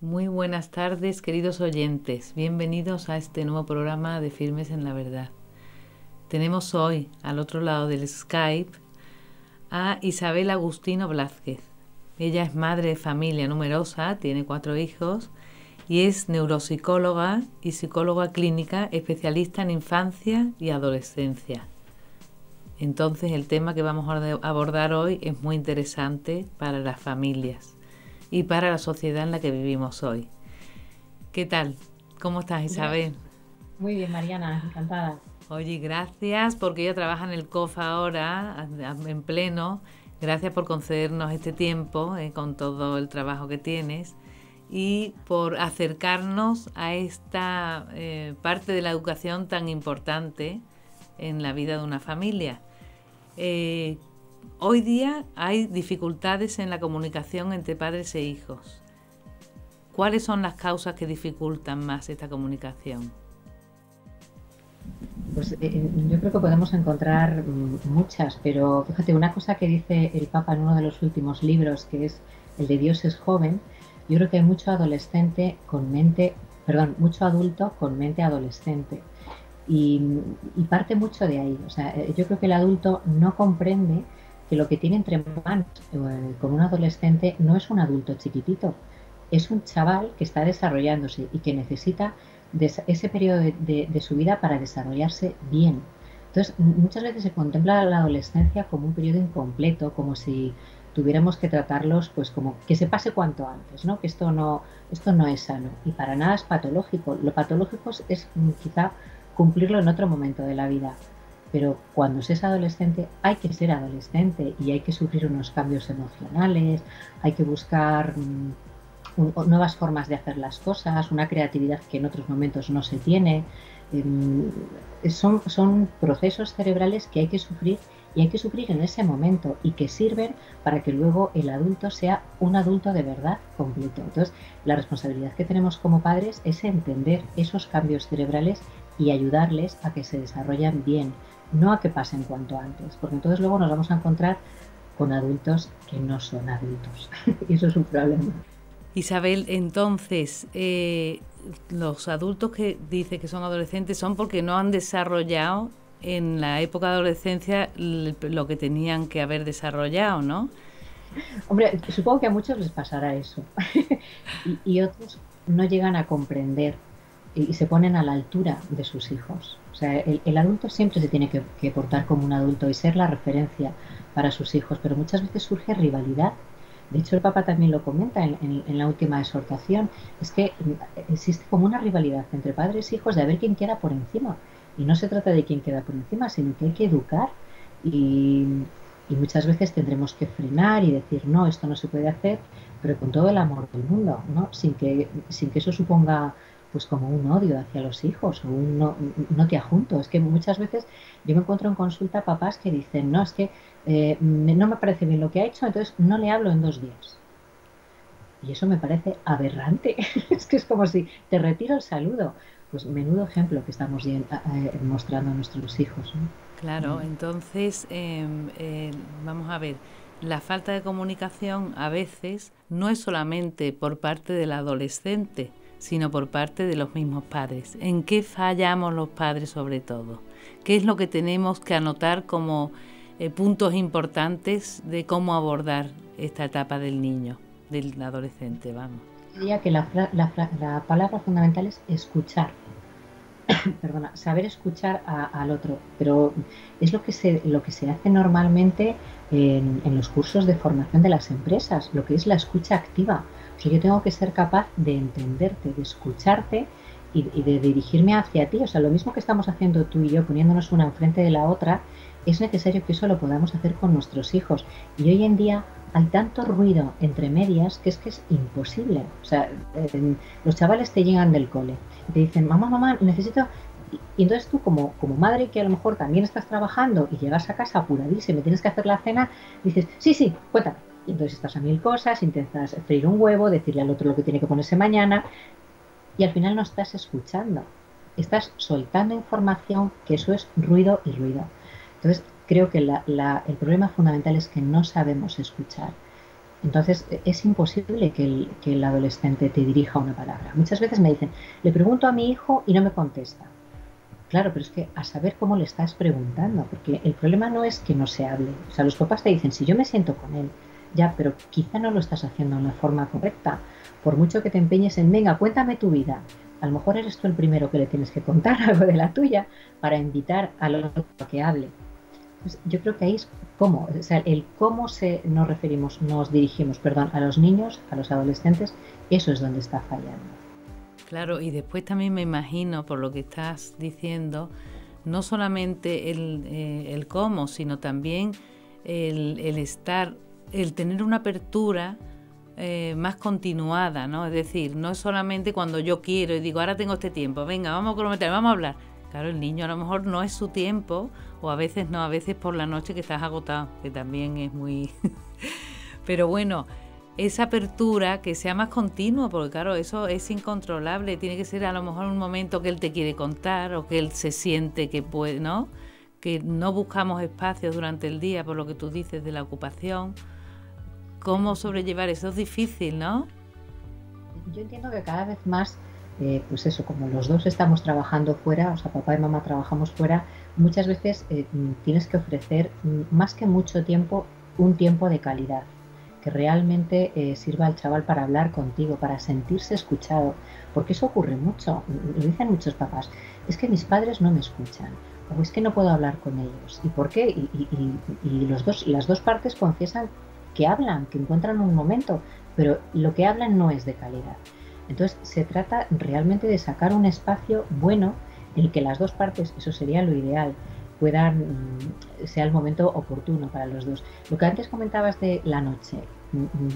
Muy buenas tardes, queridos oyentes. Bienvenidos a este nuevo programa de Firmes en la Verdad. Tenemos hoy, al otro lado del Skype, a Isabel Agustino Blázquez. Ella es madre de familia numerosa, tiene 4 hijos y es neuropsicóloga y psicóloga clínica especialista en infancia y adolescencia. Entonces, el tema que vamos a abordar hoy es muy interesante para las familias y para la sociedad en la que vivimos hoy. ¿Qué tal? ¿Cómo estás, Isabel? Muy bien, Mariana, encantada. Oye, gracias porque ella trabaja en el COF ahora, en pleno. Gracias por concedernos este tiempo con todo el trabajo que tienes y por acercarnos a esta parte de la educación tan importante en la vida de una familia. Hoy día hay dificultades en la comunicación entre padres e hijos. ¿Cuáles son las causas que dificultan más esta comunicación? Pues yo creo que podemos encontrar muchas, pero fíjate, una cosa que dice el Papa en uno de los últimos libros, que es el de Dios es joven, yo creo que hay mucho adolescente con mente, perdón, mucho adulto con mente adolescente. Y, y parte mucho de ahí. O sea, yo creo que el adulto no comprende que lo que tiene entre manos con un adolescente no es un adulto chiquitito, es un chaval que está desarrollándose y que necesita ese periodo de su vida para desarrollarse bien. Entonces, muchas veces se contempla la adolescencia como un periodo incompleto, como si tuviéramos que tratarlos pues como que se pase cuanto antes, ¿no? Que esto no es sano y para nada es patológico. Lo patológico es quizá cumplirlo en otro momento de la vida. Pero cuando se es adolescente hay que ser adolescente y hay que sufrir unos cambios emocionales, hay que buscar nuevas formas de hacer las cosas, una creatividad que en otros momentos no se tiene. Son procesos cerebrales que hay que sufrir y hay que sufrir en ese momento y que sirven para que luego el adulto sea un adulto de verdad completo. Entonces, la responsabilidad que tenemos como padres es entender esos cambios cerebrales y ayudarles a que se desarrollen bien, no a que pasen cuanto antes, porque entonces luego nos vamos a encontrar con adultos que no son adultos y eso es un problema. Isabel, entonces, los adultos que dice que son adolescentes son porque no han desarrollado en la época de adolescencia lo que tenían que haber desarrollado, ¿no? Hombre, supongo que a muchos les pasará eso y otros no llegan a comprender y se ponen a la altura de sus hijos. O sea, el adulto siempre se tiene que portar como un adulto y ser la referencia para sus hijos, pero muchas veces surge rivalidad. De hecho, el Papa también lo comenta en la última exhortación, es que existe como una rivalidad entre padres e hijos de a ver quién queda por encima. Y no se trata de quién queda por encima, sino que hay que educar y, y muchas veces tendremos que frenar y decir, no, esto no se puede hacer, pero con todo el amor del mundo, ¿no? Sin que eso suponga pues como un odio hacia los hijos o un no te ajunto. Es que muchas veces yo me encuentro en consulta papás que dicen, no, es que no me parece bien lo que ha hecho, entonces no le hablo en 2 días. Y eso me parece aberrante. Es que es como si te retiro el saludo. Pues menudo ejemplo que estamos mostrando a nuestros hijos, ¿no? Claro, entonces, vamos a ver, la falta de comunicación a veces no es solamente por parte del adolescente, sino por parte de los mismos padres. ¿En qué fallamos los padres sobre todo? ¿Qué es lo que tenemos que anotar como puntos importantes de cómo abordar esta etapa del niño, del adolescente, vamos? Diría que la palabra fundamental es escuchar. Perdona, saber escuchar al otro, pero es lo que se hace normalmente en los cursos de formación de las empresas, lo que es la escucha activa. O sea, yo tengo que ser capaz de entenderte, de escucharte y de dirigirme hacia ti. O sea, lo mismo que estamos haciendo tú y yo, poniéndonos una enfrente de la otra, es necesario que eso lo podamos hacer con nuestros hijos. Y hoy en día hay tanto ruido entre medias que es imposible. O sea, los chavales te llegan del cole y te dicen, mamá, mamá, necesito... Y entonces tú como madre que a lo mejor también estás trabajando y llegas a casa apuradísima y tienes que hacer la cena, dices, sí, sí, cuéntame. Y entonces estás a mil cosas, intentas freír un huevo, decirle al otro lo que tiene que ponerse mañana y al final no estás escuchando. Estás soltando información que eso es ruido y ruido. Entonces creo que el problema fundamental es que no sabemos escuchar. Entonces es imposible que el adolescente te dirija una palabra. Muchas veces me dicen, le pregunto a mi hijo y no me contesta. Claro, pero es que a saber cómo le estás preguntando, porque el problema no es que no se hable. O sea, los papás te dicen, si yo me siento con él, ya, pero quizá no lo estás haciendo de la forma correcta. Por mucho que te empeñes en, venga, cuéntame tu vida. A lo mejor eres tú el primero que le tienes que contar algo de la tuya para invitar al otro a que hable. Pues yo creo que ahí es cómo, o sea, el cómo nos referimos, nos dirigimos, perdón, a los niños, a los adolescentes, eso es donde está fallando. Claro, y después también me imagino, por lo que estás diciendo, no solamente el cómo, sino también el tener una apertura más continuada, ¿no? Es decir, no es solamente cuando yo quiero y digo, ahora tengo este tiempo, venga, vamos a cronometrar, vamos a hablar. Claro, el niño a lo mejor no es su tiempo, o a veces no, a veces por la noche que estás agotado, que también es muy... Pero bueno, esa apertura que sea más continua, porque claro, eso es incontrolable, tiene que ser a lo mejor un momento que él te quiere contar o que él se siente que puede, ¿no? Que no buscamos espacios durante el día, por lo que tú dices de la ocupación. ¿Cómo sobrellevar eso? Es difícil, ¿no? Yo entiendo que cada vez más, pues eso, como los dos estamos trabajando fuera, o sea, papá y mamá trabajamos fuera, muchas veces tienes que ofrecer más que mucho tiempo, un tiempo de calidad, que realmente sirva al chaval para hablar contigo, para sentirse escuchado, porque eso ocurre mucho, lo dicen muchos papás, es que mis padres no me escuchan, o es que no puedo hablar con ellos. ¿Y por qué? Y las dos partes confiesan que hablan, que encuentran un momento, pero lo que hablan no es de calidad. Entonces se trata realmente de sacar un espacio bueno en el que las dos partes, eso sería lo ideal, puedan, sea el momento oportuno para los dos. Lo que antes comentabas de la noche,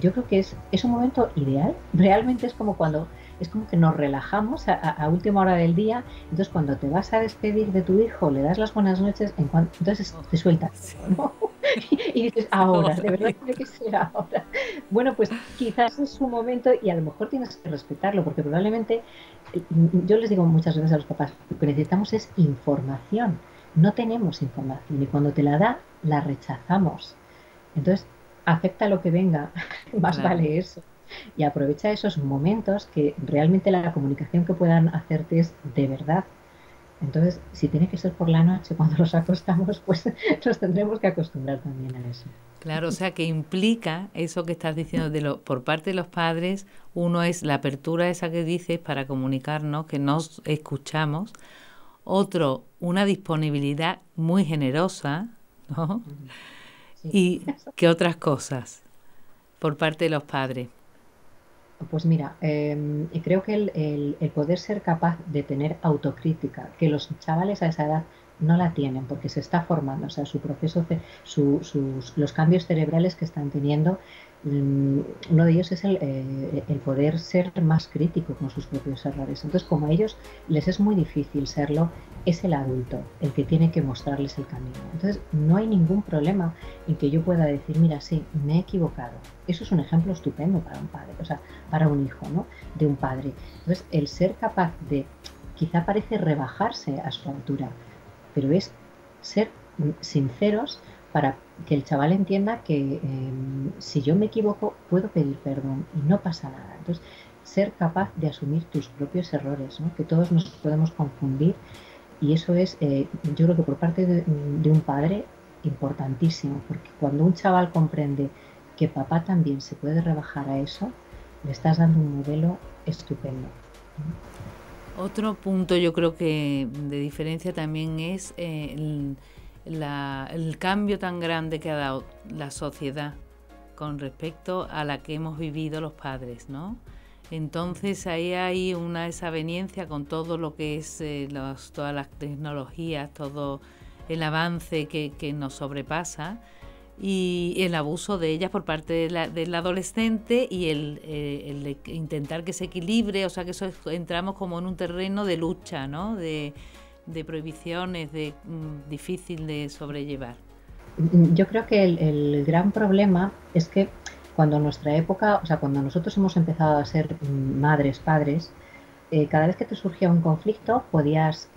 yo creo que es un momento ideal, realmente es como cuando, es como que nos relajamos a última hora del día, entonces cuando te vas a despedir de tu hijo, le das las buenas noches, entonces te sueltas, Sí. ¿no? Y dices, ahora, de verdad tiene que ser ahora. Bueno, pues quizás es su momento y a lo mejor tienes que respetarlo, porque probablemente, yo les digo muchas veces a los papás, lo que necesitamos es información. No tenemos información y cuando te la da, la rechazamos. Entonces, acepta lo que venga, más Claro. vale eso. Y aprovecha esos momentos que realmente la comunicación que puedan hacerte es de verdad. Entonces, si tiene que ser por la noche cuando nos acostamos, pues nos tendremos que acostumbrar también a eso. Claro, o sea que implica eso que estás diciendo por parte de los padres, uno es la apertura esa que dices para comunicarnos, que nos escuchamos, otro, una disponibilidad muy generosa, ¿no? Sí. Y qué otras cosas por parte de los padres. Pues mira, creo que el poder ser capaz de tener autocrítica, que los chavales a esa edad no la tienen porque se está formando, o sea, su proceso, los cambios cerebrales que están teniendo, uno de ellos es el poder ser más crítico con sus propios errores. Entonces, como a ellos les es muy difícil serlo, es el adulto el que tiene que mostrarles el camino. Entonces, no hay ningún problema en que yo pueda decir, mira, sí, me he equivocado. Eso es un ejemplo estupendo para un padre. O sea, para un hijo, ¿no? De un padre. Entonces, el ser capaz de, quizá parece rebajarse a su altura, pero es ser sinceros para que el chaval entienda que si yo me equivoco puedo pedir perdón y no pasa nada. Entonces, ser capaz de asumir tus propios errores, ¿no? Que todos nos podemos confundir y eso es, yo creo que por parte de un padre, importantísimo, porque cuando un chaval comprende que papá también se puede rebajar a eso, le estás dando un modelo estupendo. Otro punto yo creo que de diferencia también es el cambio tan grande que ha dado la sociedad con respecto a la que hemos vivido los padres, ¿no? Entonces ahí hay una desaveniencia con todo lo que es todas las tecnologías, todo el avance que nos sobrepasa y el abuso de ellas por parte del adolescente y el intentar que se equilibre, o sea que entramos como en un terreno de lucha, ¿no? De prohibiciones, difícil de sobrellevar. Yo creo que el gran problema es que cuando en nuestra época, o sea, cuando nosotros hemos empezado a ser madres, padres, cada vez que te surgía un conflicto podías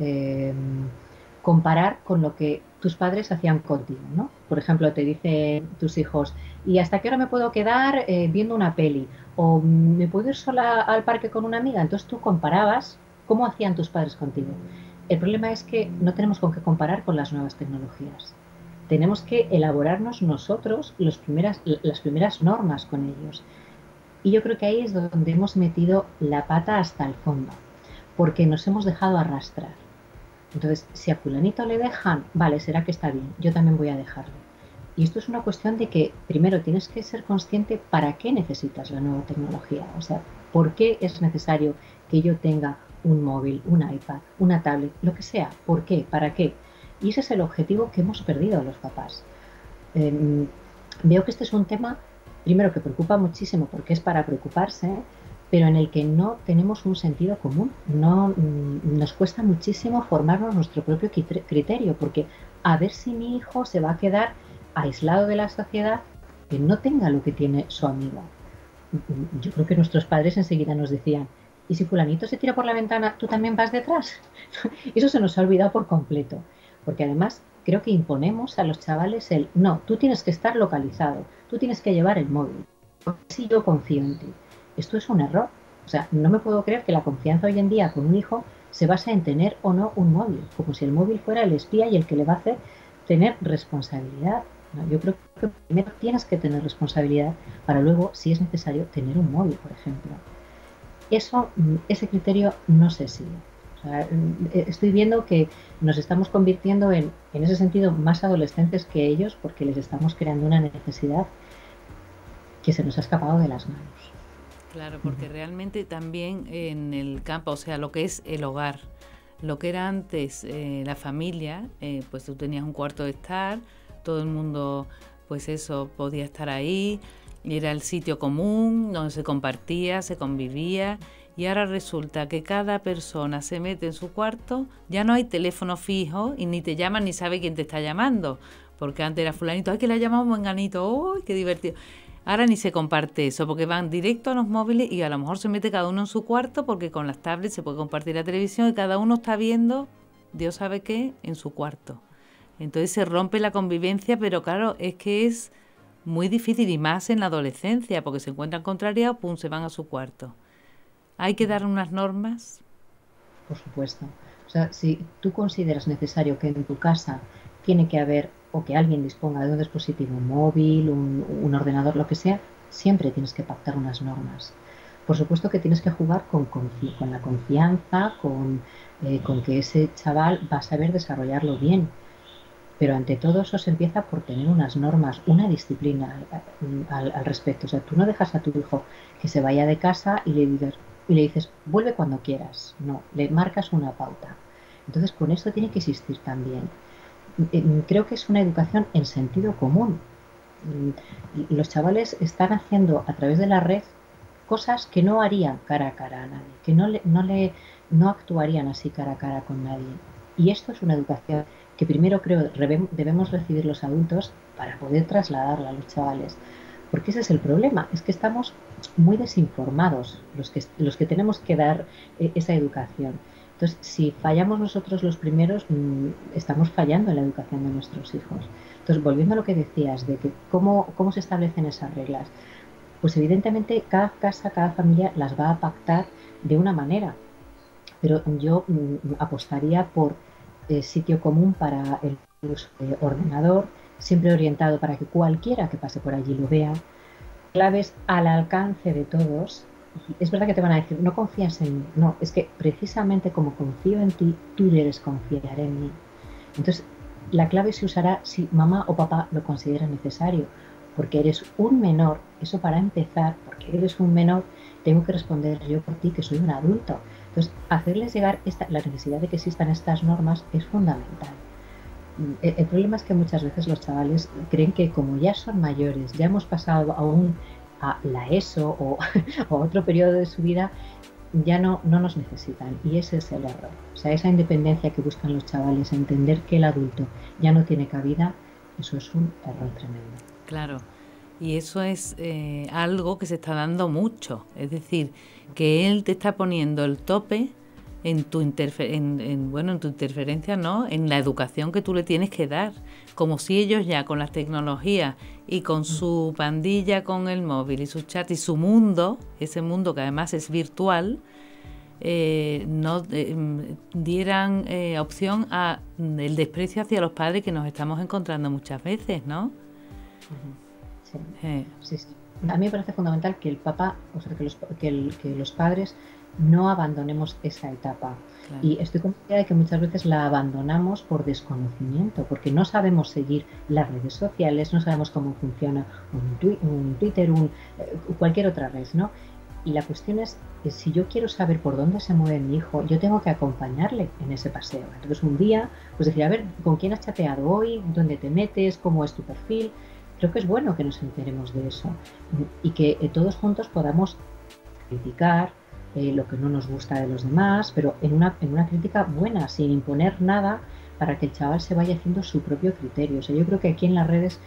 comparar con lo que tus padres hacían contigo, ¿no? Por ejemplo, te dicen tus hijos, ¿y hasta qué hora me puedo quedar viendo una peli? ¿O me puedo ir sola al parque con una amiga? Entonces tú comparabas cómo hacían tus padres contigo. El problema es que no tenemos con qué comparar con las nuevas tecnologías. Tenemos que elaborarnos nosotros las primeras normas con ellos. Y yo creo que ahí es donde hemos metido la pata hasta el fondo, porque nos hemos dejado arrastrar. Entonces, si a fulanito le dejan, vale, será que está bien, yo también voy a dejarlo. Y esto es una cuestión de que primero tienes que ser consciente para qué necesitas la nueva tecnología. O sea, por qué es necesario que yo tenga un móvil, un iPad, una tablet, lo que sea. ¿Por qué? ¿Para qué? Y ese es el objetivo que hemos perdido los papás. Veo que este es un tema, primero, que preocupa muchísimo porque es para preocuparse, pero en el que no tenemos un sentido común. No, nos cuesta muchísimo formarnos nuestro propio criterio, porque a ver si mi hijo se va a quedar aislado de la sociedad, que no tenga lo que tiene su amigo. Yo creo que nuestros padres enseguida nos decían, ¿y si fulanito se tira por la ventana, tú también vas detrás? Eso se nos ha olvidado por completo, porque además creo que imponemos a los chavales el, no, tú tienes que estar localizado, tú tienes que llevar el móvil, porque si yo confío en ti. Esto es un error. O sea, no me puedo creer que la confianza hoy en día con un hijo se basa en tener o no un móvil, como si el móvil fuera el espía y el que le va a hacer tener responsabilidad. ¿No? Yo creo que primero tienes que tener responsabilidad para luego, si es necesario, tener un móvil, por ejemplo. Ese criterio no se sigue. O sea, estoy viendo que nos estamos convirtiendo en ese sentido más adolescentes que ellos porque les estamos creando una necesidad que se nos ha escapado de las manos. Claro, porque realmente también en el campo, o sea, lo que es el hogar, lo que era antes la familia, pues tú tenías un cuarto de estar, todo el mundo, pues eso, podía estar ahí, era el sitio común donde se compartía, se convivía, y ahora resulta que cada persona se mete en su cuarto, ya no hay teléfono fijo y ni te llaman ni sabe quién te está llamando, porque antes era fulanito, ay, que le ha llamado menganito, ¡ay, qué divertido! Ahora ni se comparte eso, porque van directo a los móviles y a lo mejor se mete cada uno en su cuarto, porque con las tablets se puede compartir la televisión y cada uno está viendo, Dios sabe qué, en su cuarto. Entonces se rompe la convivencia, pero claro, es que es muy difícil y más en la adolescencia, porque se encuentran contrariados, pum, se van a su cuarto. Hay que dar unas normas. Por supuesto. O sea, si tú consideras necesario que en tu casa tiene que haber o que alguien disponga de un dispositivo móvil, un ordenador, lo que sea, siempre tienes que pactar unas normas. Por supuesto que tienes que jugar con la confianza, con que ese chaval va a saber desarrollarlo bien. Pero ante todo eso se empieza por tener unas normas, una disciplina al respecto. O sea, tú no dejas a tu hijo que se vaya de casa y le dices, vuelve cuando quieras. No, le marcas una pauta. Entonces, con esto tiene que existir también. Creo que es una educación en sentido común. Los chavales están haciendo a través de la red cosas que no harían cara a cara a nadie, que no actuarían así cara a cara con nadie. Y esto es una educación que primero creo debemos recibir los adultos para poder trasladarla a los chavales. Porque ese es el problema, es que estamos muy desinformados los que tenemos que dar esa educación. Entonces, si fallamos nosotros los primeros, estamos fallando en la educación de nuestros hijos. Entonces, volviendo a lo que decías, de que cómo se establecen esas reglas, pues evidentemente cada casa, cada familia las va a pactar de una manera, pero yo apostaría por sitio común para el uso de ordenador, siempre orientado para que cualquiera que pase por allí lo vea, claves al alcance de todos. Y es verdad que te van a decir, no confías en mí, no, es que precisamente como confío en ti, tú debes confiar en mí. Entonces, la clave se usará si mamá o papá lo considera necesario, porque eres un menor, eso para empezar, porque eres un menor, tengo que responder yo por ti, que soy un adulto. Entonces, hacerles llegar la necesidad de que existan estas normas es fundamental. El problema es que muchas veces los chavales creen que como ya son mayores, ya hemos pasado a la ESO o a otro periodo de su vida, ya no nos necesitan. Y ese es el error. O sea, esa independencia que buscan los chavales, entender que el adulto ya no tiene cabida, eso es un error tremendo. Claro, y eso es algo que se está dando mucho. Es decir, que él te está poniendo el tope bueno, en tu interferencia, ¿no? En la educación que tú le tienes que dar. Como si ellos ya con las tecnologías y con su pandilla, con el móvil y su chat y su mundo, ese mundo que además es virtual, no dieran opción a el desprecio hacia los padres que nos estamos encontrando muchas veces, ¿no? Sí, sí, sí. A mí me parece fundamental que el papá, o sea, que los padres no abandonemos esa etapa. Claro. Y estoy convencida de que muchas veces la abandonamos por desconocimiento, porque no sabemos seguir las redes sociales, no sabemos cómo funciona un Twitter, cualquier otra red, ¿no? Y la cuestión es, si yo quiero saber por dónde se mueve mi hijo, yo tengo que acompañarle en ese paseo. Entonces un día, pues decir, a ver, ¿con quién has chateado hoy? ¿Dónde te metes? ¿Cómo es tu perfil? Creo que es bueno que nos enteremos de eso y que todos juntos podamos criticar lo que no nos gusta de los demás, pero en una crítica buena, sin imponer nada, para que el chaval se vaya haciendo su propio criterio. O sea, yo creo que aquí en las redes,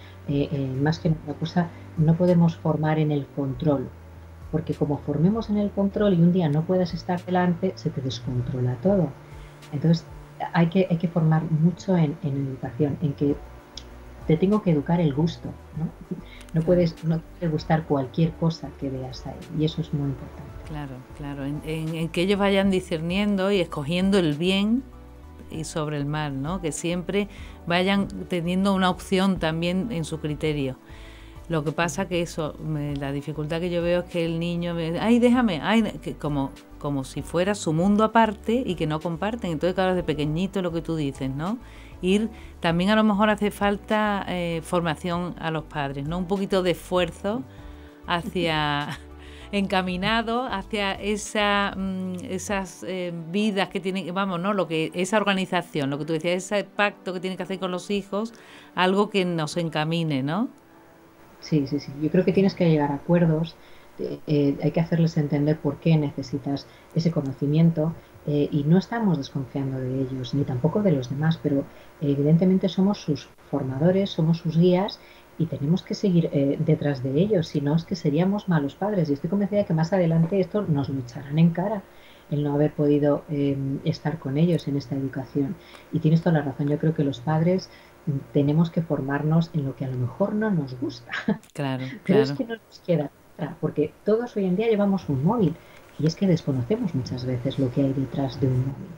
más que otra cosa, no podemos formar en el control, porque como formemos en el control y un día no puedas estar delante, se te descontrola todo. Entonces hay que formar mucho en educación, en que te tengo que educar el gusto, ¿no? No puedes gustar cualquier cosa que veas ahí, y eso es muy importante. Claro, claro, en que ellos vayan discerniendo y escogiendo el bien y sobre el mal, ¿no? Que siempre vayan teniendo una opción también en su criterio. Lo que pasa que la dificultad que yo veo es que el niño ay, déjame, ay, que como si fuera su mundo aparte y que no comparten. Entonces, claro, desde pequeñito lo que tú dices, ¿no? También a lo mejor hace falta formación a los padres, ¿no? Un poquito de esfuerzo encaminado hacia esas vidas que tienen, vamos, ¿no? Esa organización, lo que tú decías, ese pacto que tienen que hacer con los hijos, algo que nos encamine, ¿no? Sí, sí, sí. Yo creo que tienes que llegar a acuerdos, hay que hacerles entender por qué necesitas ese conocimiento y no estamos desconfiando de ellos, ni tampoco de los demás, pero evidentemente somos sus formadores, somos sus guías y tenemos que seguir detrás de ellos, si no es que seríamos malos padres. Y estoy convencida de que más adelante esto nos lo echarán en cara, el no haber podido estar con ellos en esta educación. Y tienes toda la razón, yo creo que los padres tenemos que formarnos en lo que a lo mejor no nos gusta. Claro, pero es que no nos queda otra, porque todos hoy en día llevamos un móvil y es que desconocemos muchas veces lo que hay detrás de un móvil.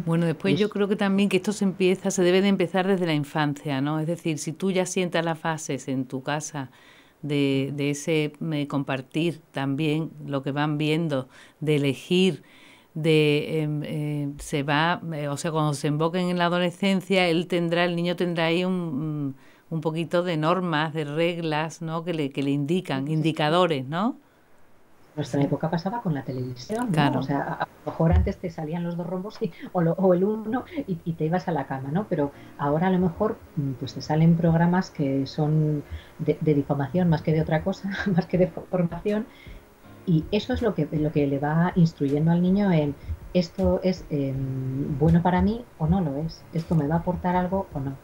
Bueno, después yo creo que también que esto se debe de empezar desde la infancia, ¿no? Es decir, si tú ya sientas las fases en tu casa de ese compartir también lo que van viendo, de elegir, o sea, cuando se emboquen en la adolescencia, el niño tendrá ahí un poquito de normas, de reglas, ¿no? Que le indican, indicadores, ¿no? Nuestra época pasaba con la televisión, ¿no? Claro. O sea, a lo mejor antes te salían los dos rombos o el uno y te ibas a la cama, ¿no? Pero ahora a lo mejor pues te salen programas que son de difamación más que de otra cosa, más que de formación. Y eso es lo que le va instruyendo al niño en esto es bueno para mí o no lo es, esto me va a aportar algo o no.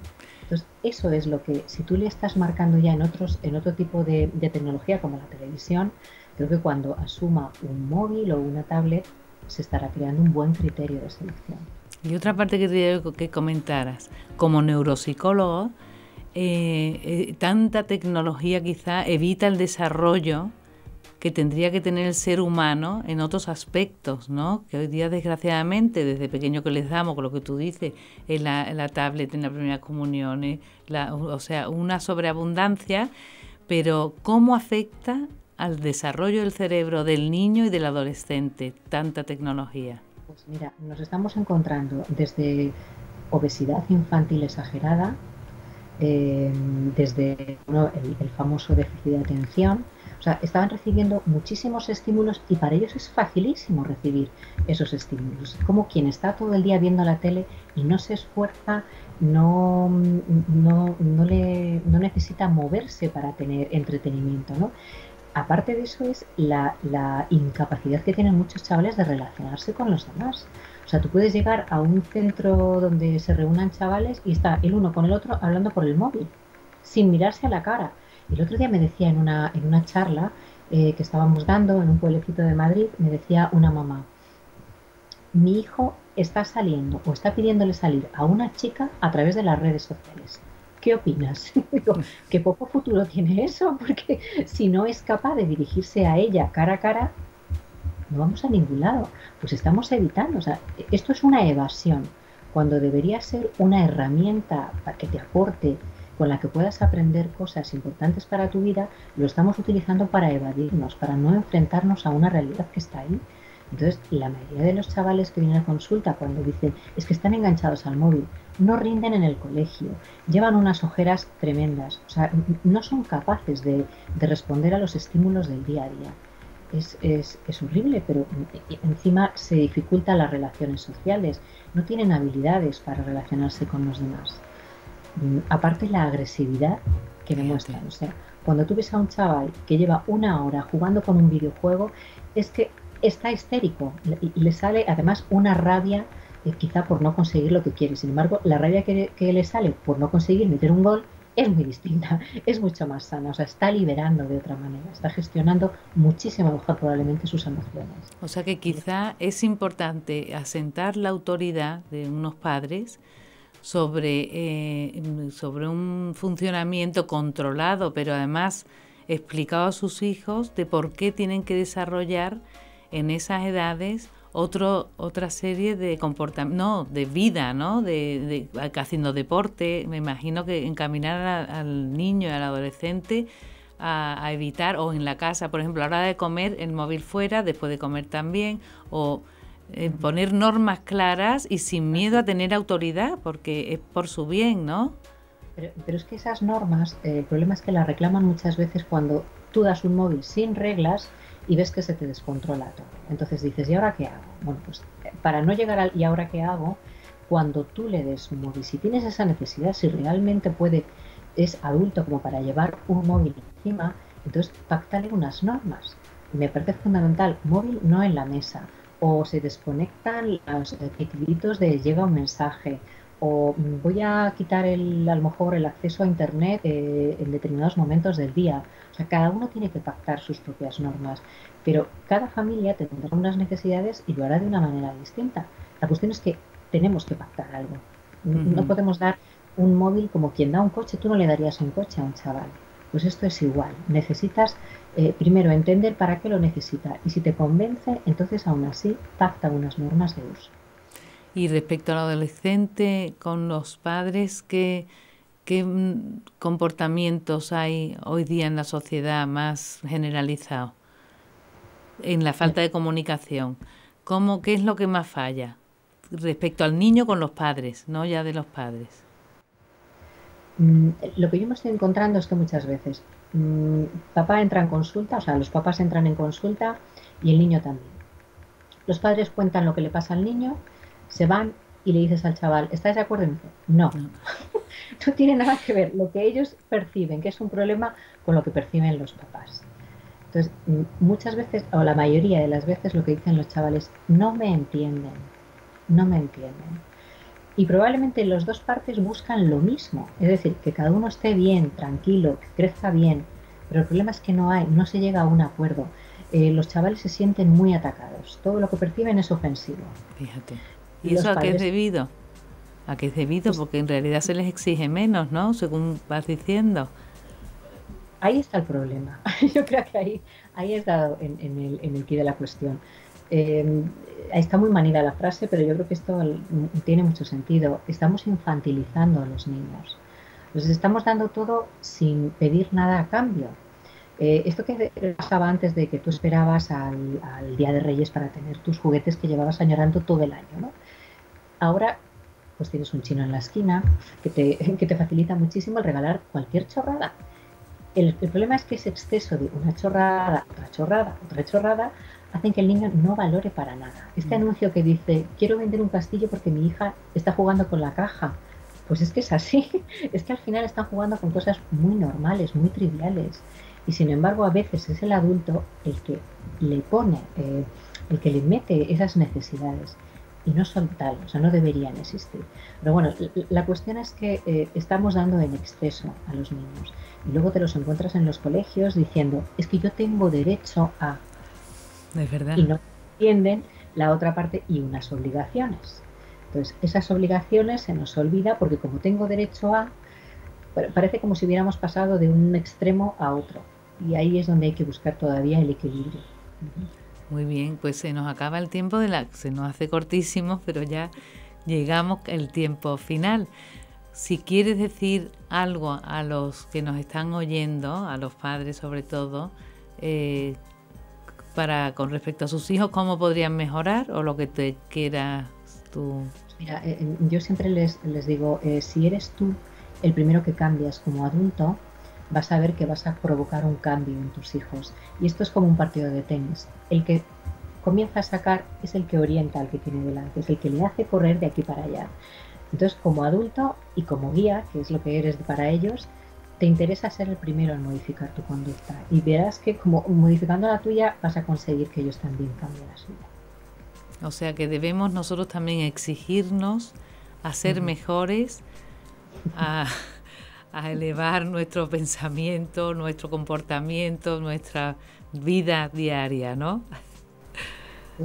Entonces, eso es lo que, si tú le estás marcando ya en otro tipo de tecnología como la televisión, creo que cuando asuma un móvil o una tablet se estará creando un buen criterio de selección. Y otra parte que te que comentaras, como neuropsicólogo, tanta tecnología quizá evita el desarrollo que tendría que tener el ser humano en otros aspectos, ¿no? Que hoy día, desgraciadamente, desde pequeño que les damos, con lo que tú dices, en la tablet, en la primera comunión, o sea, una sobreabundancia, pero ¿cómo afecta al desarrollo del cerebro del niño y del adolescente tanta tecnología? Pues mira, nos estamos encontrando desde obesidad infantil exagerada, desde el famoso déficit de atención. O sea, estaban recibiendo muchísimos estímulos y para ellos es facilísimo recibir esos estímulos. Como quien está todo el día viendo la tele y no se esfuerza, no necesita moverse para tener entretenimiento, ¿no? Aparte de eso es la incapacidad que tienen muchos chavales de relacionarse con los demás. O sea, tú puedes llegar a un centro donde se reúnan chavales y está el uno con el otro hablando por el móvil, sin mirarse a la cara. El otro día me decía en una charla que estábamos dando en un pueblecito de Madrid, me decía una mamá, mi hijo está saliendo o está pidiéndole salir a una chica a través de las redes sociales. ¿Qué opinas? Digo, qué poco futuro tiene eso, porque si no es capaz de dirigirse a ella cara a cara, no vamos a ningún lado. Pues estamos evitando. O sea, esto es una evasión, cuando debería ser una herramienta para que te aporte, con la que puedas aprender cosas importantes para tu vida. Lo estamos utilizando para evadirnos, para no enfrentarnos a una realidad que está ahí. Entonces, la mayoría de los chavales que vienen a consulta, cuando dicen es que están enganchados al móvil, no rinden en el colegio, llevan unas ojeras tremendas, o sea, no son capaces de responder a los estímulos del día a día. Es horrible, pero encima se dificultan las relaciones sociales, no tienen habilidades para relacionarse con los demás. Aparte, la agresividad que demuestran, o sea, cuando tú ves a un chaval que lleva una hora jugando con un videojuego, es que está histérico y le sale además una rabia, quizá por no conseguir lo que quiere. Sin embargo, la rabia que le sale por no conseguir meter un gol es muy distinta, es mucho más sana, o sea, está liberando de otra manera, está gestionando muchísimo mejor probablemente sus emociones. O sea que quizá es importante asentar la autoridad de unos padres sobre un funcionamiento controlado, pero además explicado a sus hijos de por qué tienen que desarrollar en esas edades otra serie de comportamientos, no, de vida, ¿no? Haciendo deporte. Me imagino que encaminar al niño y al adolescente a evitar, o en la casa, por ejemplo, a la hora de comer, el móvil fuera, después de comer también, o poner normas claras y sin miedo a tener autoridad, porque es por su bien, ¿no? Pero es que esas normas, el problema es que las reclaman muchas veces cuando tú das un móvil sin reglas y ves que se te descontrola todo. Entonces dices, ¿y ahora qué hago? Bueno, pues para no llegar al ¿y ahora qué hago? Cuando tú le des un móvil, si tienes esa necesidad, si realmente es adulto como para llevar un móvil encima, entonces pactale unas normas. Me parece fundamental, móvil no en la mesa, o se desconectan los pitiditos de llega un mensaje, o voy a quitar a lo mejor el acceso a internet en determinados momentos del día. O sea, cada uno tiene que pactar sus propias normas, pero cada familia tendrá unas necesidades y lo hará de una manera distinta. La cuestión es que tenemos que pactar algo. No podemos dar un móvil como quien da un coche. Tú no le darías un coche a un chaval. Pues esto es igual. Necesitas primero entender para qué lo necesita, y si te convence, entonces aún así pacta unas normas de uso. Y respecto al adolescente, con los padres, ¿qué comportamientos hay hoy día en la sociedad más generalizados? En la falta de comunicación. ¿Qué es lo que más falla? Respecto al niño con los padres, no ya de los padres. Lo que yo me estoy encontrando es que muchas veces papá entra en consulta, o sea, los papás entran en consulta y el niño también. Los padres cuentan lo que le pasa al niño, se van y le dices al chaval, ¿estás de acuerdo? Y me dice, no, no tiene nada que ver lo que ellos perciben, que es un problema, con lo que perciben los papás. Entonces, muchas veces, o la mayoría de las veces, lo que dicen los chavales, no me entienden, no me entienden. Y probablemente las dos partes buscan lo mismo, es decir, que cada uno esté bien, tranquilo, que crezca bien, pero el problema es que no se llega a un acuerdo. Los chavales se sienten muy atacados, todo lo que perciben es ofensivo. Fíjate. ¿Y eso a qué es debido? ¿A qué es debido? Pues, porque en realidad se les exige menos, ¿no? Según vas diciendo. Ahí está el problema. Yo creo que ahí es dado en el quid de la cuestión. Está muy manida la frase, pero yo creo que esto tiene mucho sentido. Estamos infantilizando a los niños. Les estamos dando todo sin pedir nada a cambio. Esto que pasaba antes de que tú esperabas al Día de Reyes para tener tus juguetes que llevabas añorando todo el año, ¿no? Ahora pues tienes un chino en la esquina que te facilita muchísimo el regalar cualquier chorrada. El problema es que ese exceso de una chorrada, otra chorrada, otra chorrada, hacen que el niño no valore para nada. Este anuncio que dice, quiero vender un castillo porque mi hija está jugando con la caja, pues es que es así. Es que al final están jugando con cosas muy normales, muy triviales. Y sin embargo, a veces es el adulto el que le pone, el que le mete esas necesidades. Y no son tal, o sea, no deberían existir. Pero bueno, la cuestión es que estamos dando en exceso a los niños. Y luego te los encuentras en los colegios diciendo, es que yo tengo derecho a... Es verdad. Y no entienden la otra parte y unas obligaciones. Entonces, esas obligaciones se nos olvida porque como tengo derecho a, parece como si hubiéramos pasado de un extremo a otro. Y ahí es donde hay que buscar todavía el equilibrio. Muy bien, pues se nos acaba el tiempo se nos hace cortísimo, pero ya llegamos al tiempo final. Si quieres decir algo a los que nos están oyendo, a los padres sobre todo, con respecto a sus hijos, ¿cómo podrían mejorar o lo que te quieras tú? Mira, yo siempre les digo, si eres tú el primero que cambias como adulto, vas a ver que vas a provocar un cambio en tus hijos. Y esto es como un partido de tenis. El que comienza a sacar es el que orienta al que tiene delante, es el que le hace correr de aquí para allá. Entonces, como adulto y como guía, que es lo que eres para ellos, te interesa ser el primero en modificar tu conducta. Y verás que como modificando la tuya vas a conseguir que ellos también cambien la suya. O sea que debemos nosotros también exigirnos a ser mejores, a elevar nuestro pensamiento, nuestro comportamiento, nuestra vida diaria, ¿no?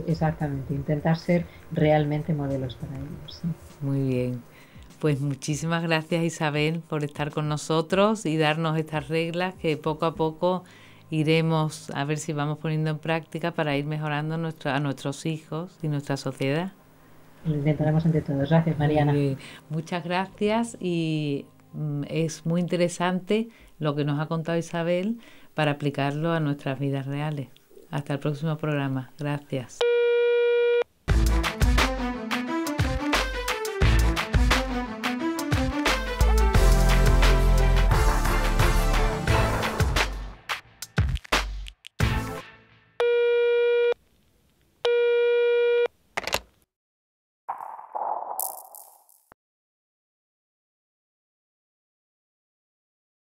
Exactamente, intentar ser realmente modelos para ellos. ¿Sí? Muy bien. Pues muchísimas gracias, Isabel, por estar con nosotros y darnos estas reglas que poco a poco iremos a ver si vamos poniendo en práctica para ir mejorando a nuestros hijos y nuestra sociedad. Lo intentaremos entre todos. Gracias, Mariana. Muchas gracias y es muy interesante lo que nos ha contado Isabel para aplicarlo a nuestras vidas reales. Hasta el próximo programa. Gracias.